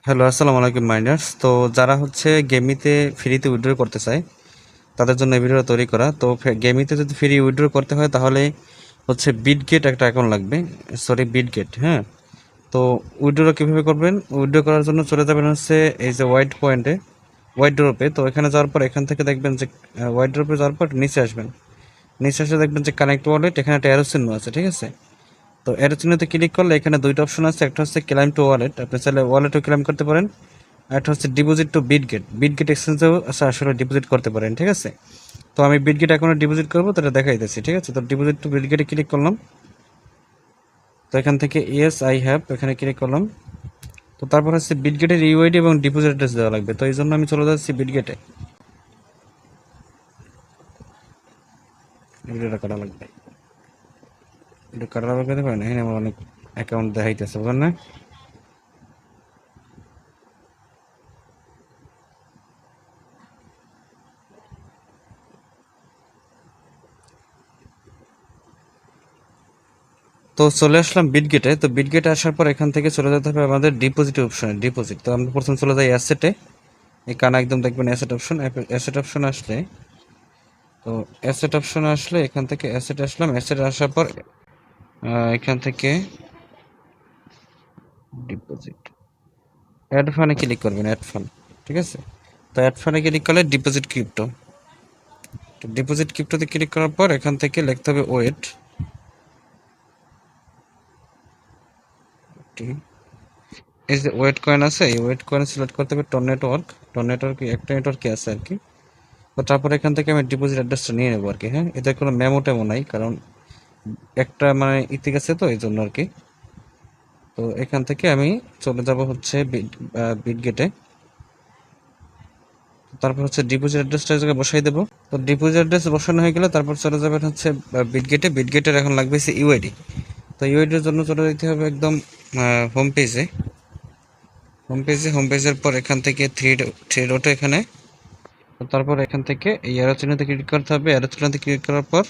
Hello, আসসালামু আলাইকুম minors. তো যারা হচ্ছে গেমিতে ফ্রিতে উইথড্র করতে চায় তাদের জন্য এই ভিডিওটা তৈরি করা। তো গেমিতে যদি ফ্রি উইথড্র করতে হয় তাহলে হচ্ছে বিটগেট একটা অ্যাকাউন্ট লাগবে, সরি বিটগেট। হ্যাঁ, তো উইথড্র কীভাবে করবেন? উইথড্র করার জন্য চলে যাবেন হচ্ছে এই যে হোয়াইট পয়েন্টে, হোয়াইট ড্রপে। তো এখানে যাওয়ার পর এখান থেকে দেখবেন যে হোয়াইট ড্রপে যাওয়ার পর নিচে আসবেন, নিচে এসে দেখবেন যে কানেক্ট ওয়ালেট, এখানে একটা অ্যারো চিহ্ন আছে, ঠিক আছে? তো অ্যারো চিহ্নতে ক্লিক করলে এখানে দুইটা অপশন আছে, একটা হচ্ছে ক্লাইম টু ওয়ালেট, আপনি চাইলে ওয়ালেটও ক্লাইম করতে পারেন। আর একটা হচ্ছে ডিপোজিট টু বিটগেট, বিটগেট এক্সচেঞ্জেও আসলে ডিপোজিট করতে পারেন, ঠিক আছে? তো আমি বিটগেট অ্যাকাউন্টে ডিপোজিট করবো, তো এটা দেখাই দিচ্ছি, ঠিক আছে? তো ডিপোজিট টু বিটগেটে ক্লিক করলাম। তো এখান থেকে ইয়েস আই হ্যাভ এখানে ক্লিক করলাম। তো তারপর হচ্ছে বিটগেটের ইউআইডি এবং ডিপোজিট অ্যাড্রেস দেওয়া লাগবে। তো এই জন্য আমি চলে যাচ্ছি বিটগেটে। ভিডিওটা কাটা লাগবে, এটা কাটা লাগবে, দেখবেন এখানে আমার অনেক অ্যাকাউন্ট দেখাইতেছে, বুঝলেন না? তো চলে আসলাম বিটগেটে। তো বিটগেটে আসার পর এখান থেকে চলে যেতে হবে আমাদের ডিপোজিট অপশনে, ডিপোজিট। তো আমরা প্রথম চলে যাই অ্যাসেটে, এই কানা একদম দেখবেন অ্যাসেট অপশন, অ্যাসেট অপশন আসলে, তো অ্যাসেট অপশনে আসলে এখান থেকে অ্যাসেট আসলাম। অ্যাসেট আসার পর এখান থেকে ডিপোজিট অ্যাড ফানে ক্লিক করবেন, অ্যাড ফান, ঠিক আছে? তো অ্যাড ফানে ক্লিক করলে ডিপোজিট ক্রিপ্টো, তো ডিপোজিট ক্রিপ্টোতে ক্লিক করার পর এখান থেকে লিখতে হবে ওয়েট, এই যে ওয়েট কয়েন আছে, এই ওয়েট কয়েন সিলেক্ট করতে হবে টন নেটওয়ার্ক, টন নেটওয়ার্ক একটা নেটওয়ার্কে আছে আর কি। তো তারপরে এখান থেকে আমি ডিপোজিট অ্যাড্রেসটা নিয়ে নেবো আর কি। হ্যাঁ, এতে কোনো মেমো টেমো নাই, কারণ একটা মানে ইতি গেছে তো এই জন্য আর কি। তো এখান থেকে আমি চলে যাব হচ্ছে বিটগেটে। তারপর হচ্ছে ডিপোজিট অ্যাড্রেসটা এই জায়গায় বসাই দেবো। তো ডিপোজিট অ্যাড্রেস বসানো হয়ে গেলে তারপর চলে যাবেন হচ্ছে বিটগেটে। বিটগেটের এখন লাগবে হচ্ছে ইউআইডি। তো ইউআইডির জন্য চলে যেতে হবে একদম হোম পেজে। হোম পেজের পর এখান থেকে থ্রি ডটে এখানে, তারপর এখান থেকে এই অ্যারো চিহ্নতে ক্লিক করতে হবে। অ্যারো চিহ্নতে ক্লিক করার পর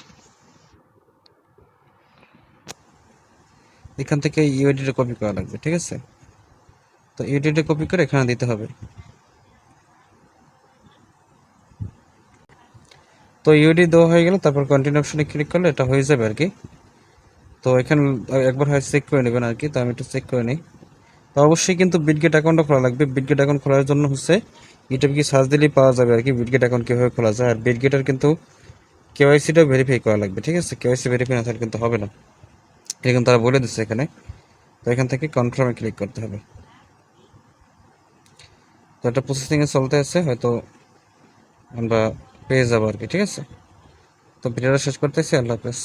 এখান থেকে ইউআইডিটা কপি করা লাগবে, ঠিক আছে? তো ইউআইডিটা কপি করে এখানে দিতে হবে। তো ইউআইডি দেওয়া হয়ে গেলে তারপর কন্টিনিউ অপশনে ক্লিক করলে এটা হয়ে যাবে আর কি। তো এখানে একবার হয় চেক করে নেবেন আর কি। তো আমি একটু চেক করে নিই। তো অবশ্যই কিন্তু বিটগেট অ্যাকাউন্টও খোলা লাগবে। বিটগেট অ্যাকাউন্ট খোলার জন্য হচ্ছে ইউটিউবে কি সার্চ দিলেই পাওয়া যাবে আর কি বিটগেট অ্যাকাউন্ট কীভাবে খোলা যায়। আর বিটগেটের কিন্তু কেওয়াইসিটাও ভেরিফাই করা লাগবে, ঠিক আছে? কেওয়াইসি ভেরিফাই না থাকলে কিন্তু হবে না, এরকম তারা বলে দিচ্ছে এখানে। তো এখান থেকে কনফার্মে ক্লিক করতে হবে। তো এটা প্রসেসিংয়ে চলতে আছে, হয়তো আমরা পেয়ে যাবো আর কি, ঠিক আছে? তো ভিডিওটা শেষ করতেছি। আল্লাহ হাফেজ।